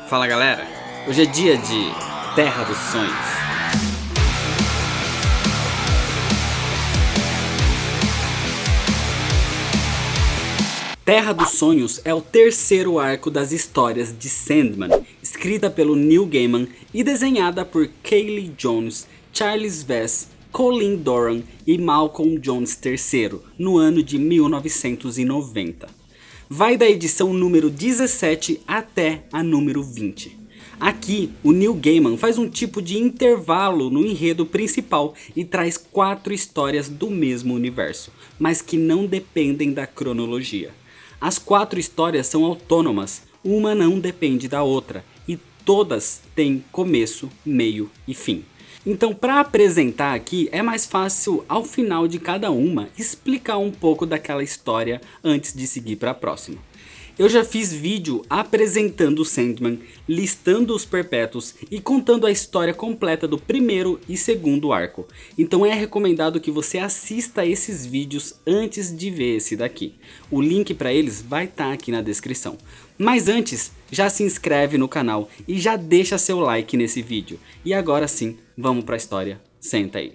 Fala galera, hoje é dia de Terra dos Sonhos. Terra dos Sonhos é o terceiro arco das histórias de Sandman, escrita pelo Neil Gaiman e desenhada por Kaylee Jones, Charles Vess, Colin Doran e Malcolm Jones III, no ano de 1990. Vai da edição número 17 até a número 20. Aqui, o Neil Gaiman faz um tipo de intervalo no enredo principal e traz 4 histórias do mesmo universo, mas que não dependem da cronologia. As 4 histórias são autônomas, uma não depende da outra, e todas têm começo, meio e fim. Então, para apresentar aqui, é mais fácil ao final de cada uma explicar um pouco daquela história antes de seguir para a próxima. Eu já fiz vídeo apresentando o Sandman, listando os perpétuos e contando a história completa do primeiro e segundo arco. Então é recomendado que você assista esses vídeos antes de ver esse daqui. O link para eles vai estar aqui na descrição. Mas antes, já se inscreve no canal e já deixa seu like nesse vídeo. E agora sim, vamos para a história. Senta aí.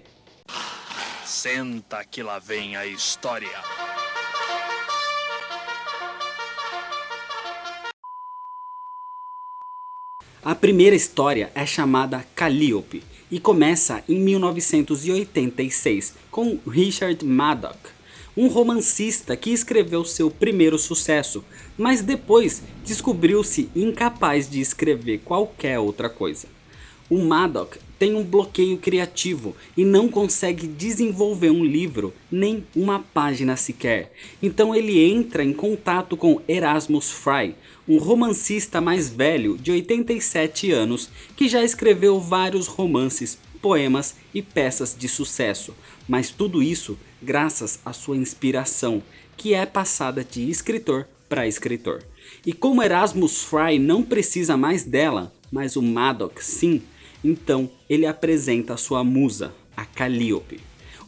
Senta que lá vem a história. A primeira história é chamada Calliope e começa em 1986 com Richard Madoc, um romancista que escreveu seu primeiro sucesso, mas depois descobriu-se incapaz de escrever qualquer outra coisa. O Madoc tem um bloqueio criativo e não consegue desenvolver um livro, nem uma página sequer. Então ele entra em contato com Erasmus Fry, um romancista mais velho de 87 anos que já escreveu vários romances, poemas e peças de sucesso, mas tudo isso graças à sua inspiração, que é passada de escritor para escritor. E como Erasmus Fry não precisa mais dela, mas o Madoc sim, então ele apresenta a sua musa, a Calliope.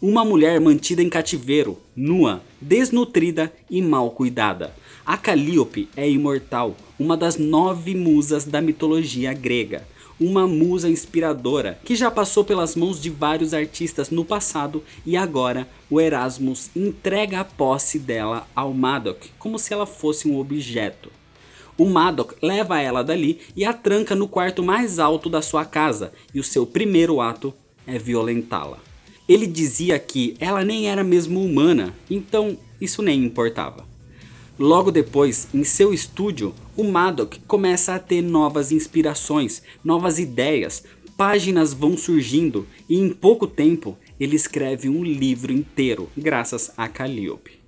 Uma mulher mantida em cativeiro, nua, desnutrida e mal cuidada. A Calliope é imortal, uma das 9 musas da mitologia grega. Uma musa inspiradora que já passou pelas mãos de vários artistas no passado e agora o Erasmus entrega a posse dela ao Madoc como se ela fosse um objeto. O Madoc leva ela dali e a tranca no quarto mais alto da sua casa e o seu primeiro ato é violentá-la. Ele dizia que ela nem era mesmo humana, então isso nem importava. Logo depois, em seu estúdio, o Madoc começa a ter novas inspirações, novas ideias, páginas vão surgindo e em pouco tempo ele escreve um livro inteiro graças a Calliope.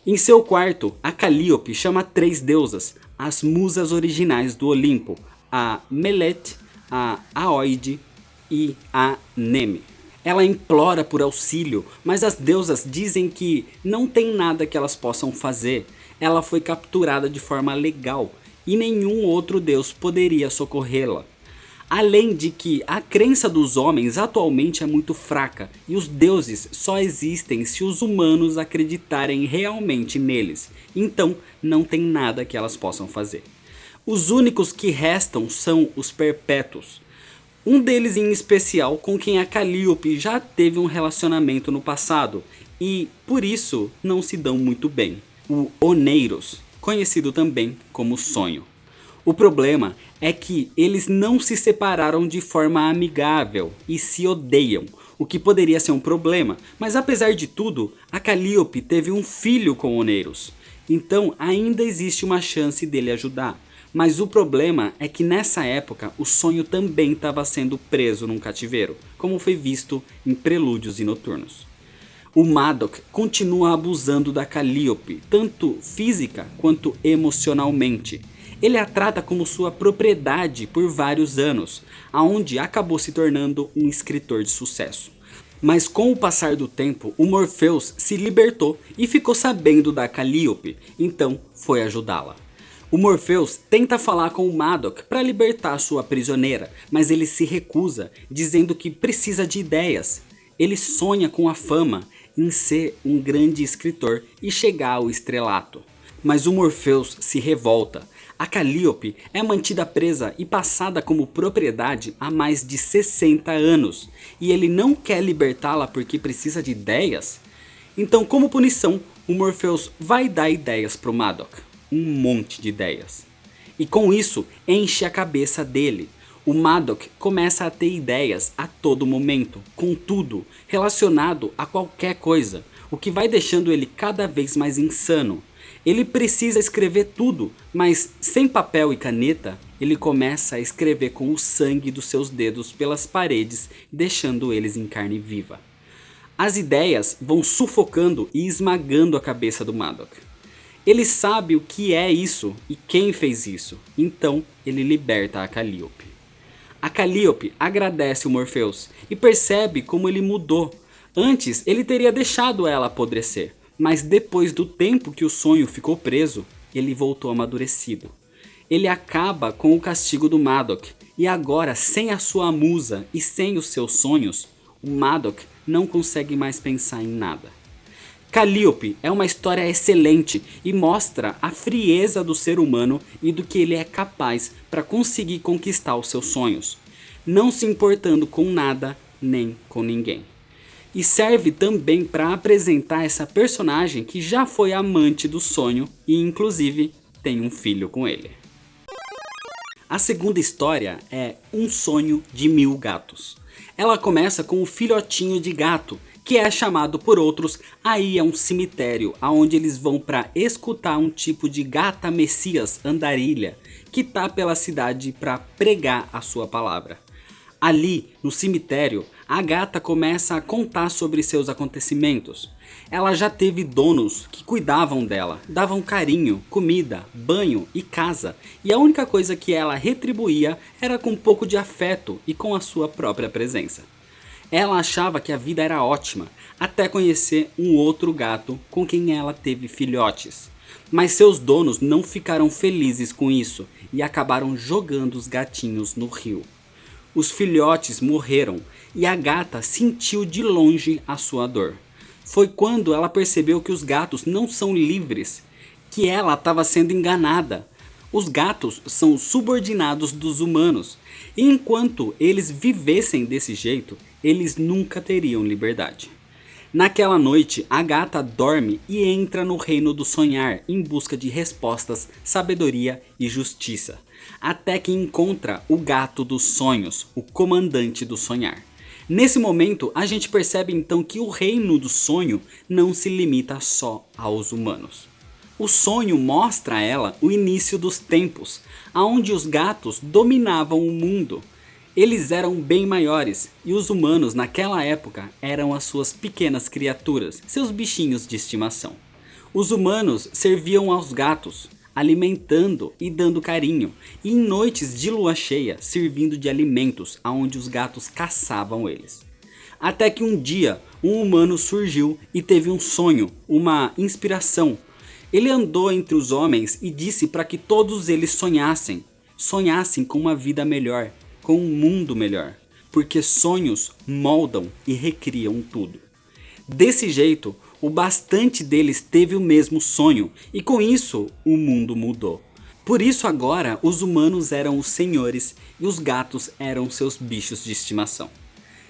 Em seu quarto, a Calliope chama 3 deusas, as musas originais do Olimpo, a Melet, a Aoide e a Neme. Ela implora por auxílio, mas as deusas dizem que não tem nada que elas possam fazer. Ela foi capturada de forma legal e nenhum outro deus poderia socorrê-la. Além de que a crença dos homens atualmente é muito fraca e os deuses só existem se os humanos acreditarem realmente neles, então não tem nada que elas possam fazer. Os únicos que restam são os perpétuos, um deles em especial com quem a Calliope já teve um relacionamento no passado e por isso não se dão muito bem, o Oneiros, conhecido também como Sonho. O problema é que eles não se separaram de forma amigável e se odeiam, o que poderia ser um problema, mas apesar de tudo, a Calliope teve um filho com Oneiros, então ainda existe uma chance dele ajudar. Mas o problema é que nessa época o Sonho também estava sendo preso num cativeiro, como foi visto em Prelúdios e Noturnos. O Madoc continua abusando da Calliope, tanto física quanto emocionalmente. Ele a trata como sua propriedade por vários anos, aonde acabou se tornando um escritor de sucesso. Mas com o passar do tempo, o Morpheus se libertou e ficou sabendo da Calliope, então foi ajudá-la. O Morpheus tenta falar com o Madoc para libertar sua prisioneira, mas ele se recusa, dizendo que precisa de ideias. Ele sonha com a fama em ser um grande escritor e chegar ao estrelato. Mas o Morpheus se revolta. A Calliope é mantida presa e passada como propriedade há mais de 60 anos, e ele não quer libertá-la porque precisa de ideias? Então, como punição, o Morpheus vai dar ideias pro Madoc, um monte de ideias. E com isso, enche a cabeça dele. O Madoc começa a ter ideias a todo momento, com tudo, relacionado a qualquer coisa, o que vai deixando ele cada vez mais insano. Ele precisa escrever tudo, mas sem papel e caneta, ele começa a escrever com o sangue dos seus dedos pelas paredes, deixando eles em carne viva. As ideias vão sufocando e esmagando a cabeça do Madoc. Ele sabe o que é isso e quem fez isso, então ele liberta a Calliope. A Calliope agradece o Morpheus e percebe como ele mudou. Antes ele teria deixado ela apodrecer, mas depois do tempo que o sonho ficou preso, ele voltou amadurecido. Ele acaba com o castigo do Madoc e agora, sem a sua musa e sem os seus sonhos, o Madoc não consegue mais pensar em nada. Calliope é uma história excelente e mostra a frieza do ser humano e do que ele é capaz para conseguir conquistar os seus sonhos, não se importando com nada nem com ninguém. E serve também para apresentar essa personagem que já foi amante do sonho e inclusive tem um filho com ele. A segunda história é Um Sonho de Mil Gatos. Ela começa com um filhotinho de gato, que é chamado por outros a ir a um cemitério, onde eles vão para escutar um tipo de gata messias andarilha, que tá pela cidade para pregar a sua palavra. Ali, no cemitério, a gata começa a contar sobre seus acontecimentos. Ela já teve donos que cuidavam dela, davam carinho, comida, banho e casa, e a única coisa que ela retribuía era com um pouco de afeto e com a sua própria presença. Ela achava que a vida era ótima, até conhecer um outro gato com quem ela teve filhotes. Mas seus donos não ficaram felizes com isso e acabaram jogando os gatinhos no rio. Os filhotes morreram e a gata sentiu de longe a sua dor. Foi quando ela percebeu que os gatos não são livres, que ela estava sendo enganada. Os gatos são subordinados dos humanos, e enquanto eles vivessem desse jeito, eles nunca teriam liberdade. Naquela noite, a gata dorme e entra no reino do sonhar em busca de respostas, sabedoria e justiça, até que encontra o gato dos sonhos, o comandante do sonhar. Nesse momento, a gente percebe então que o reino do sonho não se limita só aos humanos. O sonho mostra a ela o início dos tempos, onde os gatos dominavam o mundo. Eles eram bem maiores e os humanos naquela época eram as suas pequenas criaturas, seus bichinhos de estimação. Os humanos serviam aos gatos, alimentando e dando carinho, e em noites de lua cheia servindo de alimentos aonde os gatos caçavam eles. Até que um dia um humano surgiu e teve um sonho, uma inspiração. Ele andou entre os homens e disse para que todos eles sonhassem com uma vida melhor, com um mundo melhor, porque sonhos moldam e recriam tudo. Desse jeito, o bastante deles teve o mesmo sonho, e com isso o mundo mudou. Por isso agora os humanos eram os senhores e os gatos eram seus bichos de estimação.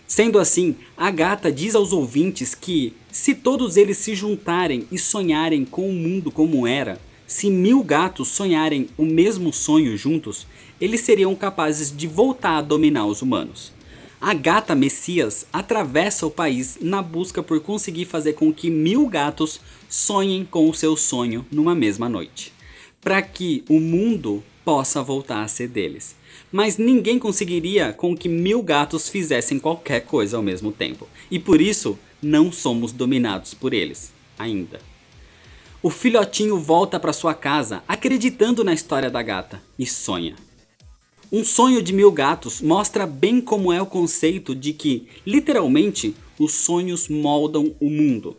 Sendo assim, a gata diz aos ouvintes que, se todos eles se juntarem e sonharem com o mundo como era, se 1000 gatos sonharem o mesmo sonho juntos, eles seriam capazes de voltar a dominar os humanos. A gata Messias atravessa o país na busca por conseguir fazer com que 1000 gatos sonhem com o seu sonho numa mesma noite, para que o mundo possa voltar a ser deles. Mas ninguém conseguiria com que 1000 gatos fizessem qualquer coisa ao mesmo tempo, e por isso não somos dominados por eles, ainda. O filhotinho volta para sua casa acreditando na história da gata e sonha. Um Sonho de Mil Gatos mostra bem como é o conceito de que, literalmente, os sonhos moldam o mundo.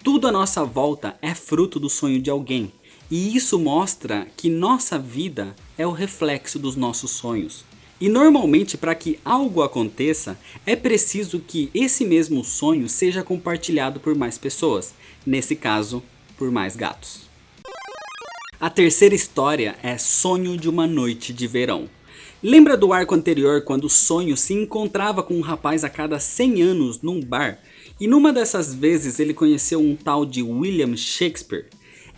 Tudo à nossa volta é fruto do sonho de alguém, e isso mostra que nossa vida é o reflexo dos nossos sonhos. E normalmente, para que algo aconteça, é preciso que esse mesmo sonho seja compartilhado por mais pessoas, nesse caso, por mais gatos. A terceira história é Sonho de uma Noite de Verão. Lembra do arco anterior quando o Sonho se encontrava com um rapaz a cada 100 anos num bar? E numa dessas vezes ele conheceu um tal de William Shakespeare?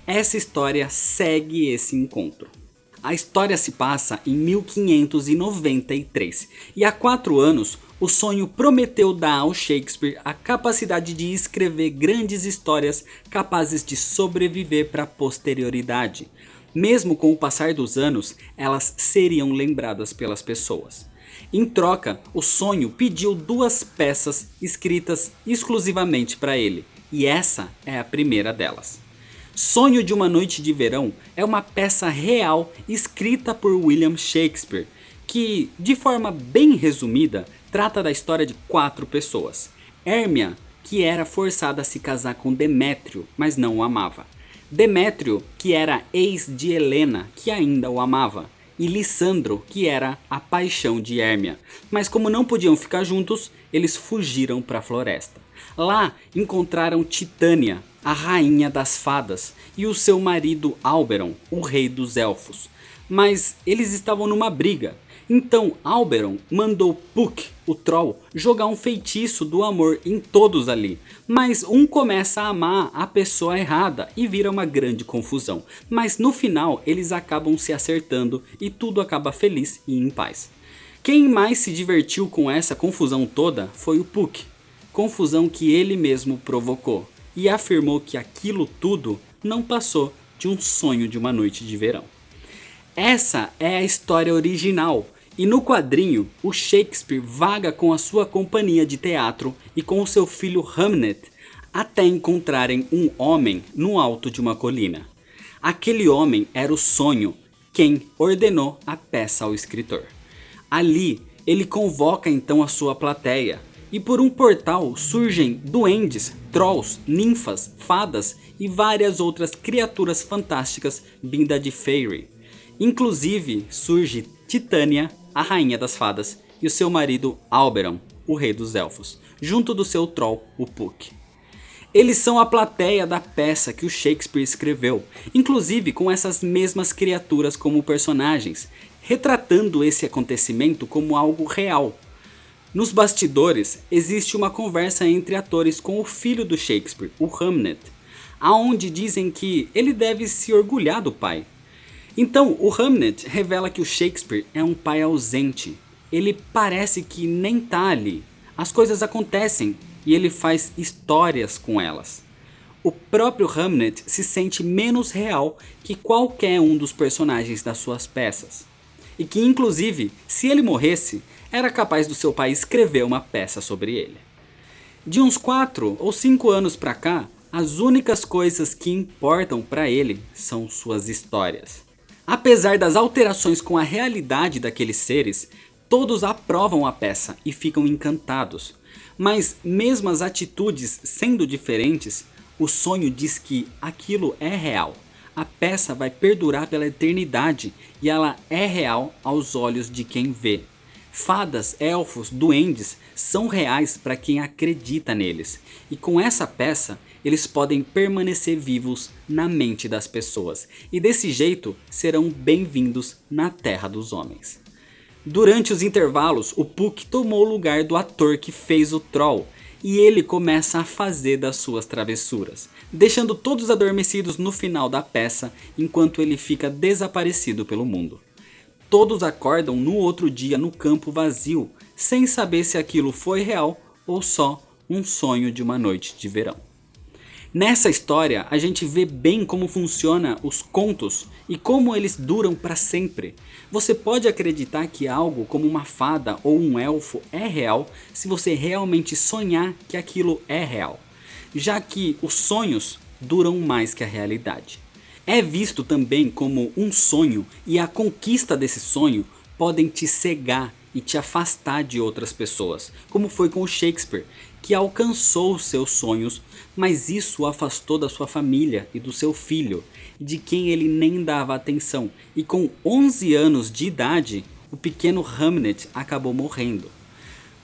Essa história segue esse encontro. A história se passa em 1593 e há 4 anos o Sonho prometeu dar ao Shakespeare a capacidade de escrever grandes histórias capazes de sobreviver para a posterioridade. Mesmo com o passar dos anos, elas seriam lembradas pelas pessoas. Em troca, o Sonho pediu 2 peças escritas exclusivamente para ele, e essa é a primeira delas. Sonho de uma Noite de Verão é uma peça real escrita por William Shakespeare, que, de forma bem resumida, trata da história de 4 pessoas. Hérmia, que era forçada a se casar com Demétrio, mas não o amava. Demétrio, que era ex de Helena, que ainda o amava. E Lissandro, que era a paixão de Hérmia. Mas como não podiam ficar juntos, eles fugiram para a floresta. Lá encontraram Titânia, a rainha das fadas, e o seu marido Alberon, o rei dos elfos. Mas eles estavam numa briga. Então Alberon mandou Puck, o Troll, jogar um feitiço do amor em todos ali. Mas um começa a amar a pessoa errada e vira uma grande confusão. Mas no final eles acabam se acertando e tudo acaba feliz e em paz. Quem mais se divertiu com essa confusão toda foi o Puck. Confusão que ele mesmo provocou. E afirmou que aquilo tudo não passou de um sonho de uma noite de verão. Essa é a história original. E no quadrinho, o Shakespeare vaga com a sua companhia de teatro e com o seu filho Hamnet até encontrarem um homem no alto de uma colina. Aquele homem era o Sonho, quem ordenou a peça ao escritor. Ali, ele convoca então a sua plateia e por um portal surgem duendes, trolls, ninfas, fadas e várias outras criaturas fantásticas vinda de Fairy. Inclusive surge Titânia, a rainha das fadas, e o seu marido Alberon, o rei dos elfos, junto do seu troll, o Puck. Eles são a plateia da peça que o Shakespeare escreveu, inclusive com essas mesmas criaturas como personagens, retratando esse acontecimento como algo real. Nos bastidores, existe uma conversa entre atores com o filho do Shakespeare, o Hamnet, aonde dizem que ele deve se orgulhar do pai. Então o Hamnet revela que o Shakespeare é um pai ausente. Ele parece que nem tá ali. As coisas acontecem e ele faz histórias com elas. O próprio Hamnet se sente menos real que qualquer um dos personagens das suas peças. E que inclusive, se ele morresse, era capaz do seu pai escrever uma peça sobre ele. De uns 4 ou 5 anos pra cá, as únicas coisas que importam pra ele são suas histórias. Apesar das alterações com a realidade daqueles seres, todos aprovam a peça e ficam encantados. Mas mesmo as atitudes sendo diferentes, o Sonho diz que aquilo é real. A peça vai perdurar pela eternidade e ela é real aos olhos de quem vê. Fadas, elfos, duendes são reais para quem acredita neles. E com essa peça, eles podem permanecer vivos na mente das pessoas. E desse jeito, serão bem-vindos na Terra dos Homens. Durante os intervalos, o Puck tomou o lugar do ator que fez o Troll. E ele começa a fazer das suas travessuras, deixando todos adormecidos no final da peça, enquanto ele fica desaparecido pelo mundo. Todos acordam no outro dia no campo vazio, sem saber se aquilo foi real ou só um sonho de uma noite de verão. Nessa história a gente vê bem como funciona os contos e como eles duram para sempre. Você pode acreditar que algo como uma fada ou um elfo é real se você realmente sonhar que aquilo é real, já que os sonhos duram mais que a realidade. É visto também como um sonho e a conquista desse sonho podem te cegar e te afastar de outras pessoas, como foi com o Shakespeare, que alcançou os seus sonhos, mas isso o afastou da sua família e do seu filho, de quem ele nem dava atenção, e com 11 anos de idade, o pequeno Hamnet acabou morrendo.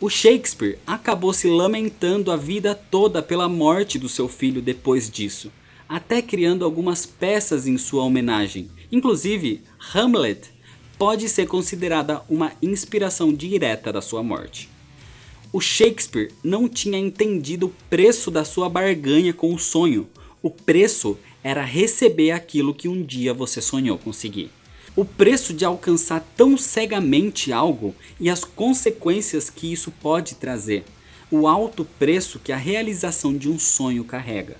O Shakespeare acabou se lamentando a vida toda pela morte do seu filho depois disso, até criando algumas peças em sua homenagem. Inclusive, Hamlet pode ser considerada uma inspiração direta da sua morte. O Shakespeare não tinha entendido o preço da sua barganha com o sonho. O preço era receber aquilo que um dia você sonhou conseguir. O preço de alcançar tão cegamente algo e as consequências que isso pode trazer. O alto preço que a realização de um sonho carrega.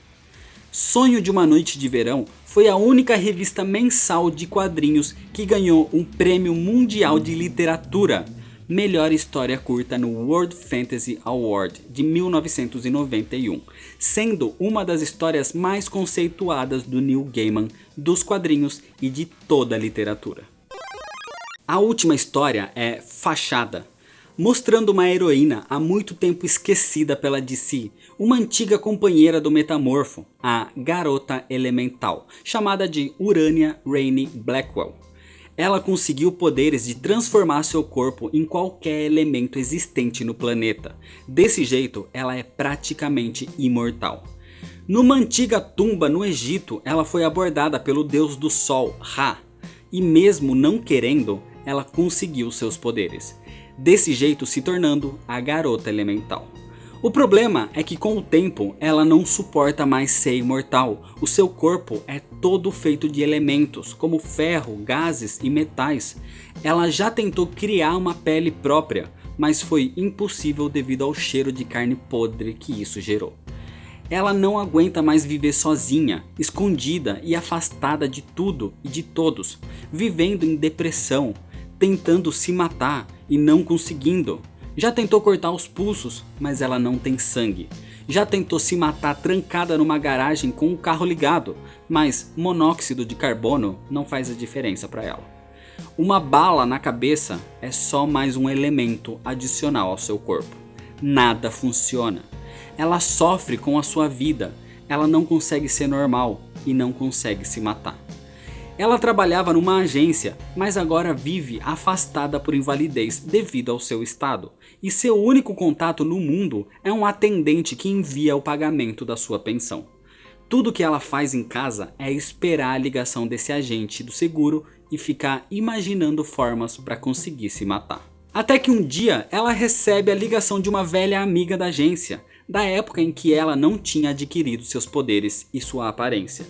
Sonho de uma Noite de Verão foi a única revista mensal de quadrinhos que ganhou um prêmio mundial de literatura, melhor história curta no World Fantasy Award de 1991, sendo uma das histórias mais conceituadas do Neil Gaiman, dos quadrinhos e de toda a literatura. A última história é Fachada, mostrando uma heroína há muito tempo esquecida pela DC, uma antiga companheira do Metamorfo, a Garota Elemental, chamada de Urania Rainey Blackwell. Ela conseguiu poderes de transformar seu corpo em qualquer elemento existente no planeta. Desse jeito, ela é praticamente imortal. Numa antiga tumba no Egito, ela foi abordada pelo deus do sol, Ra, e mesmo não querendo, ela conseguiu seus poderes. Desse jeito se tornando a Garota Elemental. O problema é que com o tempo ela não suporta mais ser imortal. O seu corpo é todo feito de elementos, como ferro, gases e metais. Ela já tentou criar uma pele própria, mas foi impossível devido ao cheiro de carne podre que isso gerou. Ela não aguenta mais viver sozinha, escondida e afastada de tudo e de todos, vivendo em depressão, tentando se matar e não conseguindo. Já tentou cortar os pulsos, mas ela não tem sangue. Já tentou se matar trancada numa garagem com o carro ligado, mas monóxido de carbono não faz a diferença para ela. Uma bala na cabeça é só mais um elemento adicional ao seu corpo. Nada funciona. Ela sofre com a sua vida, ela não consegue ser normal e não consegue se matar. Ela trabalhava numa agência, mas agora vive afastada por invalidez devido ao seu estado. E seu único contato no mundo é um atendente que envia o pagamento da sua pensão. Tudo que ela faz em casa é esperar a ligação desse agente do seguro e ficar imaginando formas para conseguir se matar. Até que um dia ela recebe a ligação de uma velha amiga da agência, da época em que ela não tinha adquirido seus poderes e sua aparência.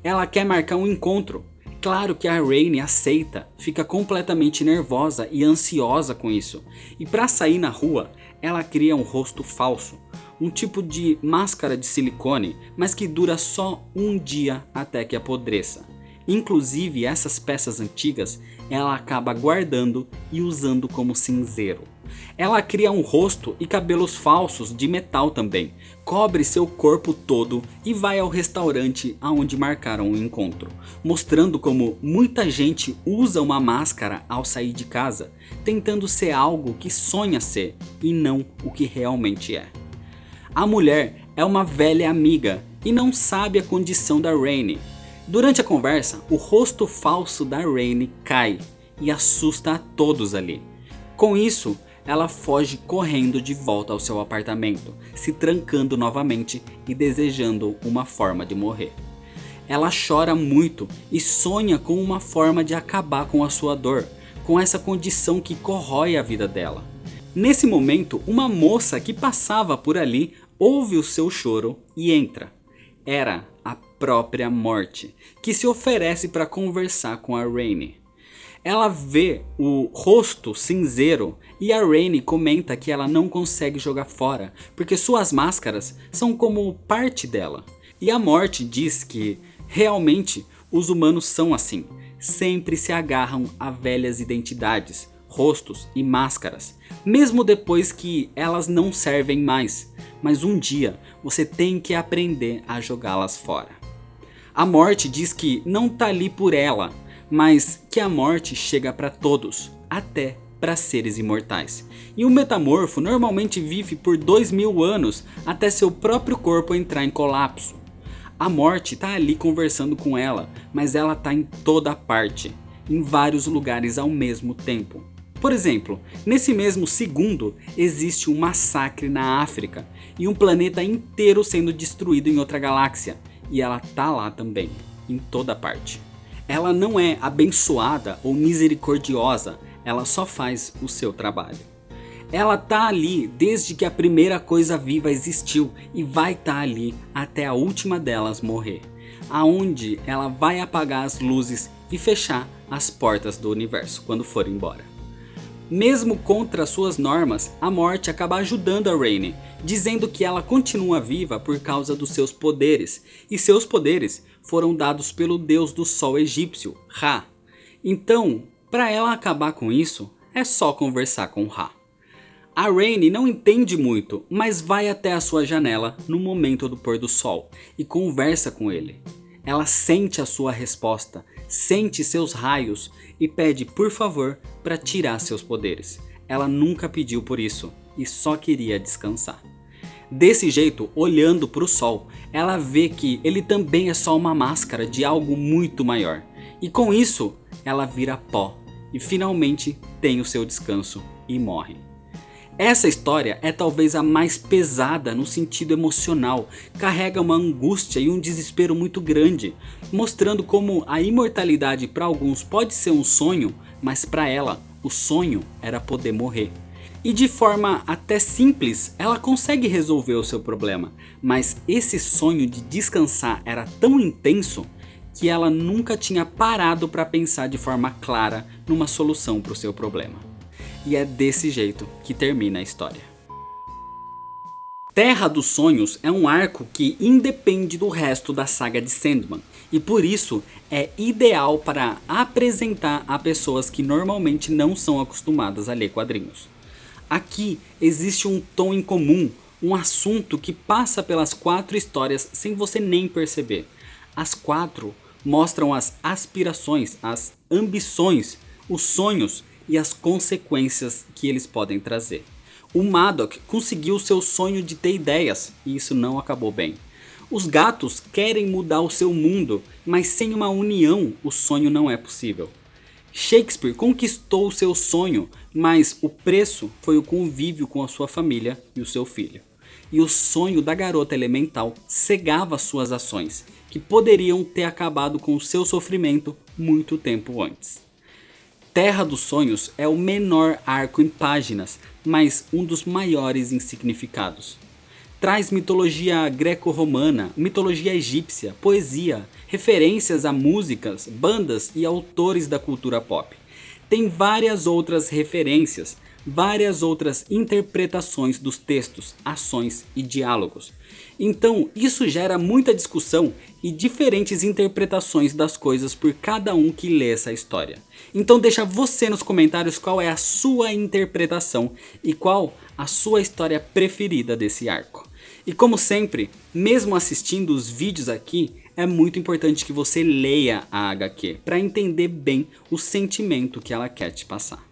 Ela quer marcar um encontro. Claro que a Rainey aceita, fica completamente nervosa e ansiosa com isso. E para sair na rua, ela cria um rosto falso, um tipo de máscara de silicone, mas que dura só um dia até que apodreça. Inclusive essas peças antigas, ela acaba guardando e usando como cinzeiro. Ela cria um rosto e cabelos falsos de metal também, cobre seu corpo todo e vai ao restaurante aonde marcaram o encontro, mostrando como muita gente usa uma máscara ao sair de casa, tentando ser algo que sonha ser e não o que realmente é. A mulher é uma velha amiga e não sabe a condição da Rainey. Durante a conversa, o rosto falso da Rainey cai e assusta a todos ali. Com isso, ela foge correndo de volta ao seu apartamento, se trancando novamente e desejando uma forma de morrer. Ela chora muito e sonha com uma forma de acabar com a sua dor, com essa condição que corrói a vida dela. Nesse momento, uma moça que passava por ali ouve o seu choro e entra. Era a própria morte, que se oferece para conversar com a Rainey. Ela vê o rosto cinzeiro e a Rainey comenta que ela não consegue jogar fora, porque suas máscaras são como parte dela. E a morte diz que, realmente, os humanos são assim, sempre se agarram a velhas identidades, rostos e máscaras, mesmo depois que elas não servem mais, mas um dia você tem que aprender a jogá-las fora. A morte diz que não tá ali por ela, mas que a morte chega para todos, até para seres imortais. E o metamorfo normalmente vive por 2000 anos até seu próprio corpo entrar em colapso. A morte tá ali conversando com ela, mas ela tá em toda parte, em vários lugares ao mesmo tempo. Por exemplo, nesse mesmo segundo existe um massacre na África e um planeta inteiro sendo destruído em outra galáxia. e ela tá lá também, em toda parte. Ela não é abençoada ou misericordiosa, ela só faz o seu trabalho. Ela tá ali desde que a primeira coisa viva existiu e vai estar ali até a última delas morrer, aonde ela vai apagar as luzes e fechar as portas do universo quando for embora. Mesmo contra suas normas, a morte acaba ajudando a Rhaenys, dizendo que ela continua viva por causa dos seus poderes, e seus poderes foram dados pelo deus do sol egípcio, Ra. Então, para ela acabar com isso, é só conversar com Ra. A Rhaenys não entende muito, mas vai até a sua janela no momento do pôr do sol e conversa com ele. Ela sente a sua resposta, sente seus raios e pede por favor para tirar seus poderes. Ela nunca pediu por isso e só queria descansar. Desse jeito, olhando para o sol, ela vê que ele também é só uma máscara de algo muito maior. E com isso, ela vira pó e finalmente tem o seu descanso e morre. Essa história é talvez a mais pesada no sentido emocional, carrega uma angústia e um desespero muito grande, mostrando como a imortalidade para alguns pode ser um sonho, mas para ela o sonho era poder morrer. E de forma até simples, ela consegue resolver o seu problema, mas esse sonho de descansar era tão intenso que ela nunca tinha parado para pensar de forma clara numa solução para o seu problema. E é desse jeito que termina a história. Terra dos Sonhos é um arco que independe do resto da saga de Sandman, e por isso é ideal para apresentar a pessoas que normalmente não são acostumadas a ler quadrinhos. Aqui existe um tom em comum, um assunto que passa pelas 4 histórias sem você nem perceber. As 4 mostram as aspirações, as ambições, os sonhos e as consequências que eles podem trazer. O Maddox conseguiu seu sonho de ter ideias e isso não acabou bem. Os gatos querem mudar o seu mundo, mas sem uma união o sonho não é possível. Shakespeare conquistou o seu sonho, mas o preço foi o convívio com a sua família e o seu filho. E o sonho da garota elemental cegava suas ações, que poderiam ter acabado com o seu sofrimento muito tempo antes. Terra dos Sonhos é o menor arco em páginas, mas um dos maiores em significados. Traz mitologia greco-romana, mitologia egípcia, poesia, referências a músicas, bandas e autores da cultura pop. Tem várias outras referências, várias outras interpretações dos textos, ações e diálogos. Então isso gera muita discussão e diferentes interpretações das coisas por cada um que lê essa história. Então deixa você nos comentários qual é a sua interpretação e qual a sua história preferida desse arco. E como sempre, mesmo assistindo os vídeos aqui, é muito importante que você leia a HQ para entender bem o sentimento que ela quer te passar.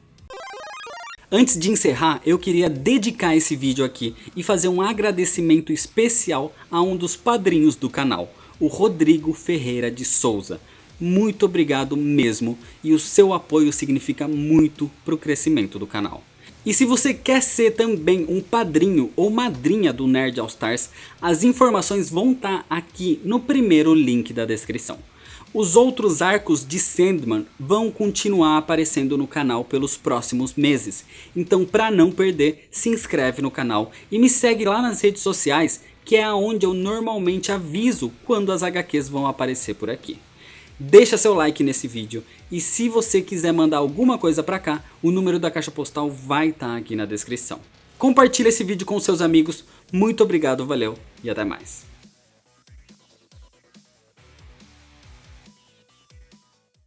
Antes de encerrar, eu queria dedicar esse vídeo aqui e fazer um agradecimento especial a um dos padrinhos do canal, o Rodrigo Ferreira de Souza. Muito obrigado mesmo e o seu apoio significa muito para o crescimento do canal. E se você quer ser também um padrinho ou madrinha do Nerd All Stars, as informações vão estar aqui no primeiro link da descrição. Os outros arcos de Sandman vão continuar aparecendo no canal pelos próximos meses. Então para não perder, se inscreve no canal e me segue lá nas redes sociais, que é onde eu normalmente aviso quando as HQs vão aparecer por aqui. Deixa seu like nesse vídeo e se você quiser mandar alguma coisa pra cá, o número da caixa postal vai estar aqui na descrição. Compartilha esse vídeo com seus amigos, muito obrigado, valeu e até mais.